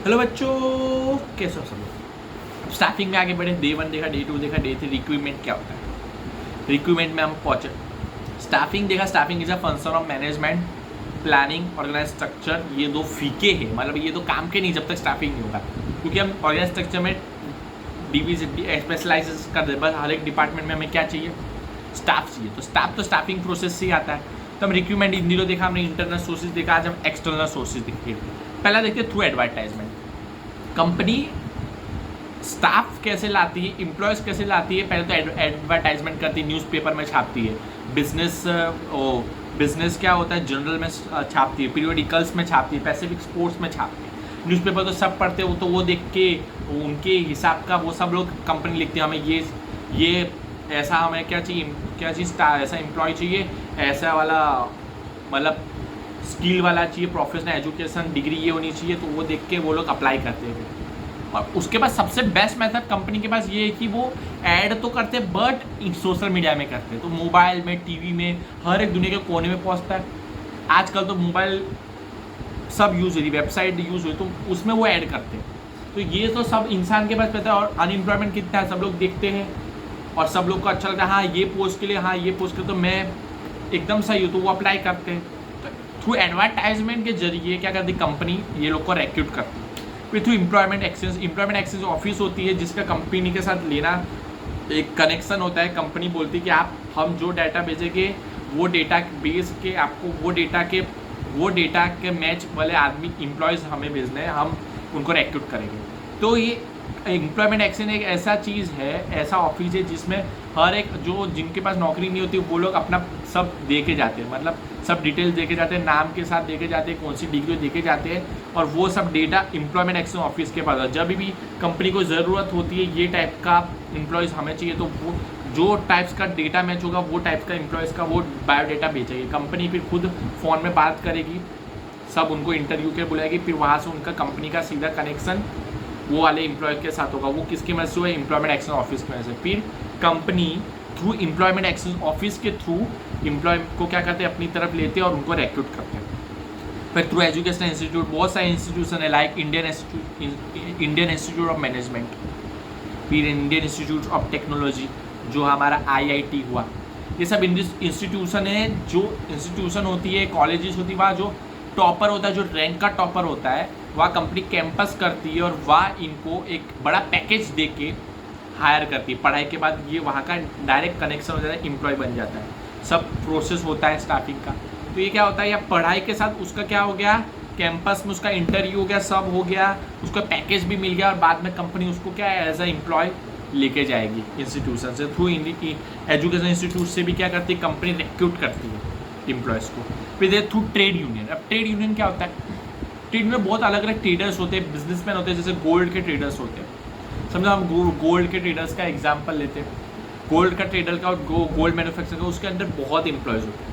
Hello बच्चों, कैसे हो सब लोग। अब स्टाफिंग में आगे बढ़े। डे 1 देखा, डे 2 देखा, डे 3 रिक्रूटमेंट क्या होता है। रिक्रूटमेंट में हम पहुंचे। स्टाफिंग देखा। Staffing is a function of management, planning, organise structure. ये दो फीके हैं, मतलब ये दो काम के नहीं जब तक स्टाफिंग नहीं होगा, क्योंकि हम ऑर्गेनाइज स्ट्रक्चर में स्पेशलाइज कर दे। बस हर एक डिपार्टमेंट में हमें क्या चाहिए, स्टाफ चाहिए। तो स्टाफिंग प्रोसेस से ही आता है। तो हम रिक्रूटमेंट इन दिनों देखा, हमने इंटरनल सोर्सेज देखा, आज हम एक्सटर्नल सोर्सेज देखेंगे। पहला देखते थ्रू एडवर्टाइजमेंट। कंपनी स्टाफ कैसे लाती है, इम्प्लॉयज कैसे लाती है। पहले तो एडवर्टाइजमेंट करती है, न्यूज़पेपर में छापती है। बिजनेस क्या होता है, जर्नल में छापती है, पीरियोडिकल्स में छापती है, पैसिफिक स्पोर्ट्स में छापती है। न्यूज़पेपर तो सब पढ़ते हो, तो वो देख के उनके हिसाब का वो सब लोग कंपनी लिखती है, हमें ये ऐसा, हमें क्या चाहिए, क्या चीज़, ऐसा एम्प्लॉय चाहिए, ऐसा वाला, मतलब स्किल वाला चाहिए, प्रोफेशनल एजुकेशन डिग्री ये होनी चाहिए। तो वो देख के वो लोग अप्लाई करते हैं। और उसके बाद सबसे बेस्ट मेथड कंपनी के पास ये है कि वो ऐड तो करते हैं, बट सोशल मीडिया में करते हैं। तो मोबाइल में, टीवी में, हर एक दुनिया के कोने में पहुंचता है। आजकल तो मोबाइल सब यूज़ हुई, वेबसाइट यूज़ हुई, तो उसमें वो ऐड करते हैं। तो ये तो सब इंसान के पास पता है। और अनएम्प्लॉयमेंट कितना है सब लोग देखते हैं, और सब लोग को अच्छा लगता है, हाँ ये पोस्ट के लिए, हाँ ये पोस्ट के लिए तो मैं एकदम सही हूँ, तो वो अप्लाई करते हैं। तो थ्रू एडवर्टाइजमेंट के जरिए क्या करती कंपनी, ये लोग को रिक्रूट करती है। फिर थ्रू एम्प्लॉयमेंट एक्सचेंज ऑफिस होती है, जिसका कंपनी के साथ लेना एक कनेक्शन होता है। कंपनी बोलती है कि हम जो डाटा भेजेंगे, वो डेटा बेस के आपको वो डेटा के मैच वाले आदमी, इम्प्लॉयज़ हमें भेजने हैं, हम उनको रिक्रूट करेंगे। तो ये एम्प्लॉयमेंट एक्सचेंज एक ऐसा चीज़ है, ऐसा ऑफिस है जिसमें हर एक जो जिनके पास नौकरी नहीं होती वो लोग अपना सब दे के जाते हैं, मतलब सब डिटेल्स दे के जाते हैं, नाम के साथ दे के जाते हैं, कौन सी डिग्री दे के जाते हैं। और वो सब डेटा एम्प्लॉयमेंट एक्सचेंज ऑफिस के पास है। जब भी कंपनी को ज़रूरत होती है ये टाइप का एम्प्लॉयज़ हमें चाहिए, तो वो जो टाइप्स का डेटा मैच होगा, वो टाइप्स का एम्प्लॉयज़ का वो बायोडाटा भेजेगी। कंपनी फिर खुद फ़ोन में बात करेगी, सब उनको इंटरव्यू के बुलाएगी, फिर वहाँ से उनका कंपनी का सीधा कनेक्शन वो वाले एम्प्लॉय के साथ होगा। वो किसकी मदद से हुआ, एम्प्लॉयमेंट एक्सचेंज ऑफिस की वजह से। फिर company through employment exchange office के थ्रू एम्प्लॉय को क्या करते हैं, अपनी तरफ लेते हैं और उनको रिक्रूट करते हैं। फिर थ्रू एजुकेशनल इंस्टीट्यूट, बहुत सारे इंस्टीट्यूशन है, like Indian institute of management, फिर इंडियन इंस्टीट्यूट ऑफ टेक्नोलॉजी जो हमारा IIT हुआ। ये सब इंस्टीट्यूशन है, जो इंस्टीट्यूशन होती है, कॉलेजेस होती है, वहाँ जो टॉपर होता है, जो रैंक का टॉपर होता है, वह कंपनी कैंपस करती है और वह इनको एक बड़ा पैकेज दे के हायर करती है। पढ़ाई के बाद ये वहाँ का डायरेक्ट कनेक्शन हो जाता है, एम्प्लॉय बन जाता है। सब प्रोसेस होता है स्टार्टिंग का। तो ये क्या होता है, या पढ़ाई के साथ उसका क्या हो गया, कैंपस में उसका इंटरव्यू हो गया, सब हो गया, उसका पैकेज भी मिल गया, और बाद में कंपनी उसको क्या है, एज अ एम्प्लॉय लेके जाएगी इंस्टीट्यूशन से। थ्रू एजुकेशन इंस्टीट्यूट से भी क्या करती है, कंपनी रिक्रूट करती है एम्प्लॉयज़ को। फिर थ्रू ट्रेड यूनियन। अब ट्रेड यूनियन क्या होता है, ट्रेड में बहुत अलग अलग ट्रेडर्स होते हैं, बिजनेसमैन होते हैं, जैसे गोल्ड के ट्रेडर्स होते हैं। समझो हम गोल्ड के ट्रेडर्स का एग्जांपल लेते हैं। गोल्ड का ट्रेडर का और गोल्ड मैन्युफैक्चर का, उसके अंदर बहुत एम्प्लॉयज़ होते हैं।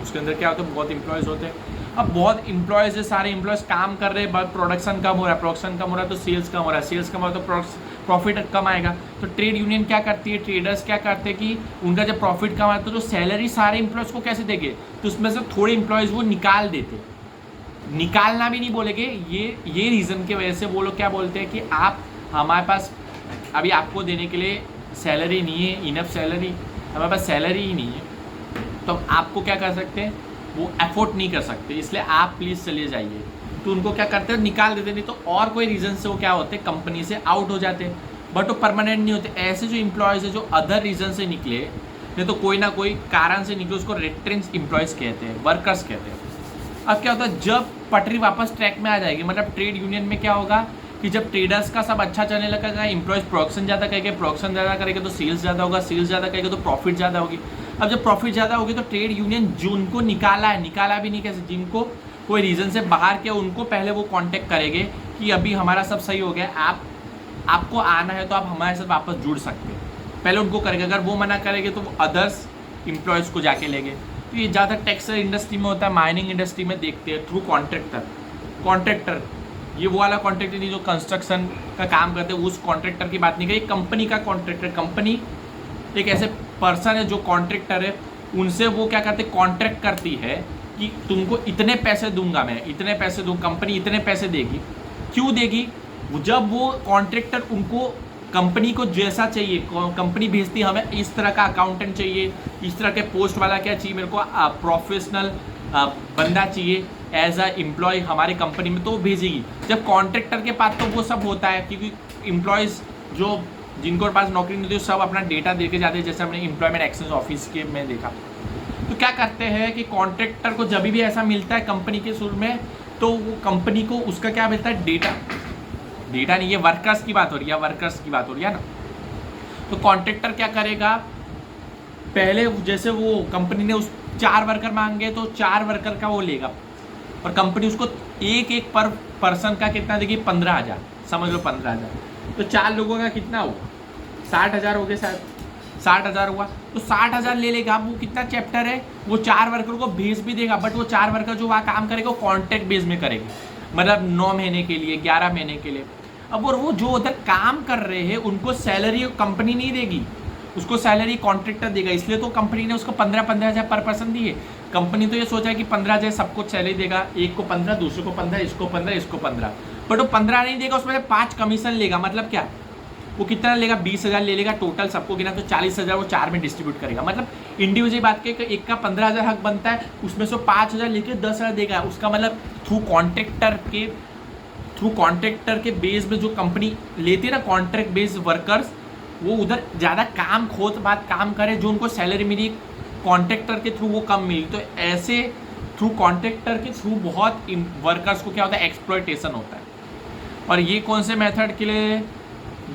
उसके अंदर क्या होता है, बहुत एम्प्लॉयज़ होते हैं। अब बहुत एम्प्लॉयज़ है, सारे एम्प्लॉयज़ काम कर रहे हैं, बट प्रोडक्शन कम हो रहा है, प्रोडक्शन कम हो रहा है तो सेल्स कम हो रहा है, सेल्स कम हो रहा है तो प्रॉफिट कम आएगा। तो ट्रेड यूनियन क्या करती है, ट्रेडर्स क्या करते हैं कि उनका जब प्रॉफिट कम आता है तो जो सैलरी सारे एम्प्लॉयज़ को कैसे देंगे, तो उसमें से थोड़े एम्प्लॉयज़ वो निकाल देते। निकालना भी नहीं बोलेंगे, ये रीज़न की वजह से वो लोग क्या बोलते हैं कि आप हमारे पास अभी आपको देने के लिए सैलरी नहीं है, इनफ सैलरी, हमारे पास सैलरी ही नहीं है, तो आपको क्या कर सकते हैं, वो अफोर्ड नहीं कर सकते, इसलिए आप प्लीज़ चले जाइए। तो उनको क्या करते हैं, निकाल देते। नहीं तो और कोई रीज़न से वो क्या होते हैं, कंपनी से आउट हो जाते हैं, बट वो परमानेंट नहीं होते। ऐसे जो एम्प्लॉयज़ है जो अदर रीज़न से निकले, नहीं तो कोई ना कोई कारण से निकले, उसको रिट्रेंच एम्प्लॉयज़ कहते हैं, वर्कर्स कहते हैं। अब क्या होता है, जब पटरी वापस ट्रैक में आ जाएगी, मतलब ट्रेड यूनियन में क्या होगा कि जब ट्रेडर्स का सब अच्छा चलने लगेगा, एम्प्लॉयज़ प्रोडक्शन ज़्यादा करेंगे, प्रोडक्शन ज़्यादा करेंगे तो सेल्स ज़्यादा होगा, सेल्स ज़्यादा करेंगे तो प्रॉफिट ज़्यादा होगी। अब जब प्रॉफिट ज़्यादा होगी तो ट्रेड यूनियन जिनको निकाला भी नहीं, कैसे, जिनको कोई रीज़न से बाहर किया, उनको पहले वो कॉन्टेक्ट करेंगे कि अभी हमारा सब सही हो गया, आपको आना है तो आप हमारे साथ वापस जुड़ सकते हैं, पहले उनको करेंगे। अगर वो मना करेंगे तो वो अदर्स एम्प्लॉयज़ को जाके लेंगे। तो ये ज़्यादा टेक्सटाइल इंडस्ट्री में होता है, माइनिंग इंडस्ट्री में देखते हैं थ्रू कॉन्ट्रैक्टर। ये वो वाला कॉन्ट्रैक्टर नहीं जो कंस्ट्रक्शन का काम करते हैं, उस कॉन्ट्रैक्टर की बात नहीं करी, कंपनी का कॉन्ट्रैक्टर। कंपनी एक ऐसे पर्सन है जो कॉन्ट्रैक्टर है, उनसे वो क्या करते, कॉन्ट्रैक्ट करती है कि तुमको इतने पैसे दूंगा मैं, इतने पैसे दूँ, कंपनी इतने पैसे देगी क्यों देगी? जब वो कॉन्ट्रैक्टर उनको कंपनी को जैसा चाहिए, कंपनी भेजती है हमें इस तरह का अकाउंटेंट चाहिए, इस तरह के पोस्ट वाला क्या चाहिए, मेरे को प्रोफेशनल बंदा चाहिए एज अ एम्प्लॉय हमारे कंपनी में, तो वो भेजेगी। जब कॉन्ट्रैक्टर के पास तो वो सब होता है, क्योंकि एम्प्लॉयज़ जो जिनको पास नौकरी नहीं होती सब अपना डेटा दे के जाते हैं, जैसे हमने एम्प्लॉयमेंट एक्सचेंज ऑफिस के में देखा। तो क्या करते हैं कि कॉन्ट्रैक्टर को जब भी ऐसा मिलता है कंपनी के शुरू में, तो वो कंपनी को उसका क्या मिलता है? डेटा नहीं, ये वर्कर्स की बात हो रही है, वर्कर्स की बात हो रही है ना। तो कॉन्ट्रैक्टर क्या करेगा, पहले जैसे वो कंपनी ने उस 4 वर्कर मांगे तो 4 वर्कर का वो लेगा, और कंपनी उसको एक पर पर्सन का कितना देगी? 15,000, समझ लो 15,000। तो 4 लोगों का कितना हुआ? 60,000 हो गए शायद, 60,000 हुआ। तो 60,000 ले लेगा। वो कितना चैप्टर है, वो 4 वर्कर को भेज भी देगा, बट वो 4 वर्कर जो वहाँ काम करेगा वो कॉन्ट्रैक्ट बेस में करेंगे, मतलब 9 महीने के लिए, 11 महीने के लिए। अब और वो जो उधर काम कर रहे हैं उनको सैलरी कंपनी नहीं देगी, उसको सैलरी कॉन्ट्रैक्टर देगा। इसलिए तो कंपनी ने उसको 15,000 पर पर्सन दी है। कंपनी तो ये सोचा है कि 15,000 सबको सैलरी देगा, एक को 15, दूसरे को 15, इसको 15, इसको 15, बट वो 15 नहीं देगा, उसमें 5 कमीशन लेगा। मतलब क्या, वो कितना लेगा? 20,000 ले लेगा टोटल सबको गिना, तो 40,000 वो 4 में डिस्ट्रीब्यूट करेगा। मतलब इंडिविजुअल बात के एक का 15,000 हक बनता है, उसमें से 5,000 लेके 10,000 देगा। उसका मतलब थ्रू कॉन्ट्रैक्टर के बेस में जो कंपनी लेती है ना, कॉन्ट्रैक्ट बेस्ड वर्कर्स, वो उधर ज़्यादा काम खोद बात काम करे, जो उनको सैलरी मिली कॉन्ट्रैक्टर के थ्रू वो कम मिली। तो ऐसे थ्रू कॉन्ट्रैक्टर के थ्रू बहुत वर्कर्स को क्या होता है? एक्सप्लॉयटेशन होता है। और ये कौन से मेथड के लिए,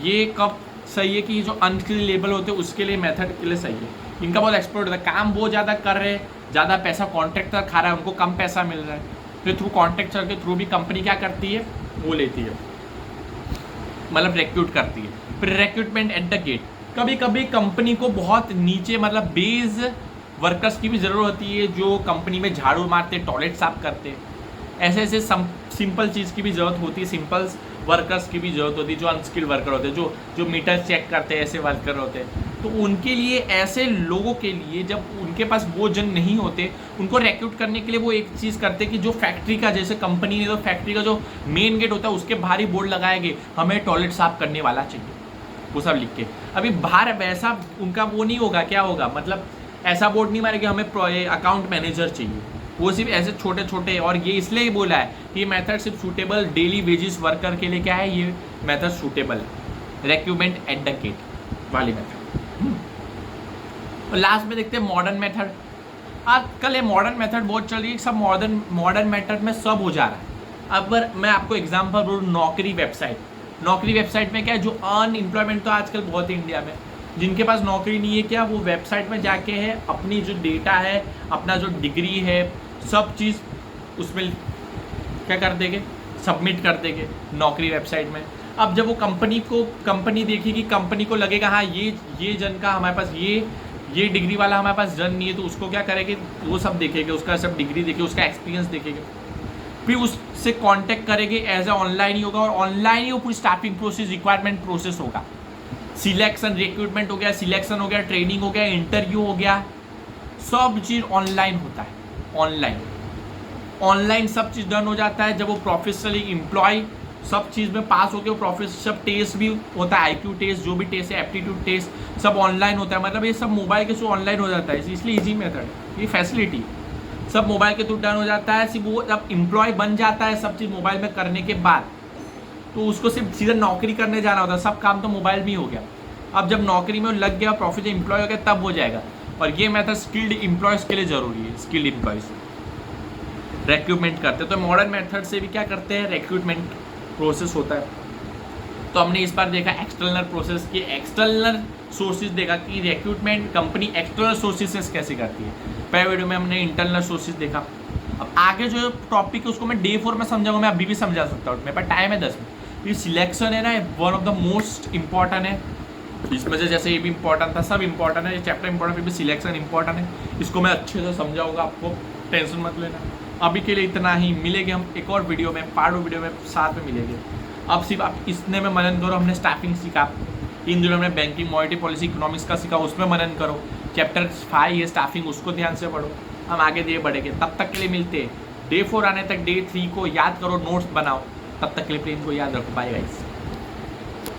ये कब सही है कि जो अनस्किल्ड लेबर होते हैं उसके लिए मेथड के लिए सही है। इनका बहुत एक्सप्लॉयट होता है, काम वो ज़्यादा कर रहे हैं, ज़्यादा पैसा कॉन्ट्रैक्टर खा रहा है, उनको कम पैसा मिल रहा है। फिर थ्रू कॉन्ट्रैक्टर के थ्रू भी कंपनी क्या करती है? वो लेती है, मतलब रिक्रूट करती है। फिर रिक्रूटमेंट एट द गेट, कभी कभी कंपनी को बहुत नीचे मतलब बेस वर्कर्स की भी ज़रूरत होती है, जो कंपनी में झाड़ू मारते, टॉयलेट साफ करते, ऐसे ऐसे सिंपल चीज़ की भी ज़रूरत होती है, सिंपल वर्कर्स की भी ज़रूरत होती है, जो अनस्किल्ड वर्कर होते हैं, जो मीटर चेक करते हैं, ऐसे वर्कर होते हैं। तो उनके लिए, ऐसे लोगों के लिए, जब उनके पास वो जन नहीं होते, उनको रिक्रूट करने के लिए वो एक चीज़ करते हैं कि जो फैक्ट्री का, जैसे कंपनी ने तो फैक्ट्री का जो मेन गेट होता है उसके बाहर ही बोर्ड लगाएंगे, हमें टॉयलेट साफ करने वाला चाहिए, वो सब लिख के। अभी बाहर वैसा उनका वो नहीं होगा, क्या होगा, मतलब ऐसा बोर्ड नहीं मारेगा हमें अकाउंट मैनेजर चाहिए, वो सिर्फ ऐसे छोटे छोटे। और ये इसलिए बोला है कि ये मेथड सिर्फ सूटेबल डेली वेजेस वर्कर के लिए क्या है, ये मेथड सूटेबल है, रिक्रूटमेंट एट द गेट वाली मेथड। और लास्ट में देखते हैं मॉडर्न मेथड। आजकल ये मॉडर्न मेथड बहुत चल रही है, सब मॉडर्न मेथड में सब हो जा रहा है। अब मैं आपको एग्जांपल बोलूँ, नौकरी वेबसाइट में क्या है, जो अनएम्प्लॉयमेंट तो आजकल बहुत है इंडिया में, जिनके पास नौकरी नहीं है, क्या वो वेबसाइट में जाके है अपनी जो डेटा है, अपना जो डिग्री है, सब चीज़ उसमें क्या कर देंगे, सबमिट कर देंगे नौकरी वेबसाइट में। अब जब वो कंपनी देखेगी, कंपनी को लगेगा हाँ ये जन का हमारे पास ये डिग्री वाला हमारे पास जन नहीं है, तो उसको क्या करेंगे, वो सब देखेंगे, उसका सब डिग्री देखेंगे, उसका एक्सपीरियंस देखेंगे, फिर उससे कांटेक्ट करेंगे। एज ए ऑनलाइन ही होगा, और ऑनलाइन ही वो पूरी स्टाफिंग प्रोसेस, रिक्वायरमेंट प्रोसेस होगा। सिलेक्शन, रिक्रूटमेंट हो गया, सिलेक्शन हो गया, ट्रेनिंग हो गया, इंटरव्यू हो गया, सब चीज़ ऑनलाइन होता है। ऑनलाइन सब चीज़ डन हो जाता है। जब वो प्रोफेशनली एम्प्लॉय सब चीज़ में पास होकर, वो प्रोफेशनल सब टेस्ट भी होता है, IQ टेस्ट, जो भी टेस्ट है, एप्टीट्यूड टेस्ट, सब ऑनलाइन होता है। मतलब ये सब मोबाइल के थ्रू ऑनलाइन हो जाता है, इसलिए ईजी मेथड है, ये फैसिलिटी सब मोबाइल के थ्रू डन हो जाता है। सिर्फ वो जब एम्प्लॉय बन जाता है सब चीज़ मोबाइल में करने के बाद, तो उसको सिर्फ सीधा नौकरी करने जाना होता है, सब काम तो मोबाइल में ही हो गया। अब जब नौकरी में लग गया, प्रोफेशनल एम्प्लॉय हो गया, तब हो जाएगा। और ये मेथड स्किल्ड एम्प्लॉयज़ के लिए ज़रूरी है, स्किल्ड एम्प्लॉयज़ रिक्रूटमेंट करते हैं। तो मॉडर्न मेथड से भी क्या करते हैं, रिक्रूटमेंट प्रोसेस होता है। तो हमने इस बार देखा एक्सटर्नल प्रोसेस की, एक्सटर्नल सोर्सेज देखा कि रिक्रूटमेंट कंपनी एक्सटर्नल सोर्सेज से कैसे करती है। पहले वीडियो में हमने इंटरनल सोर्सेज देखा। अब आगे जो टॉपिक है उसको मैं डे 4 में समझाऊंगा, मैं अभी भी समझा सकता हूँ, मेरे पास टाइम है 10 मिनट। ये सिलेक्शन है ना, one of the most important है। इसमें से जैसे ये भी इंपॉर्टेंट था, सब इंपॉर्टेंट है, ये चैप्टर इंपॉर्टेंट, फिर भी सिलेक्शन इंपॉर्टेंट है। इसको मैं अच्छे से समझाऊंगा, आपको टेंशन मत लेना। अभी के लिए इतना ही, मिलेंगे हम एक और वीडियो में, पार्ट वीडियो में साथ में मिलेंगे। अब सिर्फ आप इसने में मनन करो, हमने स्टाफिंग सीखा, इन दिनों हमने बैंकिंग, मॉनेटरी पॉलिसी, इकोनॉमिक्स का सीखा, उसमें मनन करो। चैप्टर 5 है स्टाफिंग, उसको ध्यान से पढ़ो, हम आगे दिए बढ़ेंगे। तब तक के लिए मिलते हैं डे 4 आने तक, डे 3 को याद करो, नोट्स बनाओ, तब तक के लिए प्लीज को याद रखो, बाय गाइस।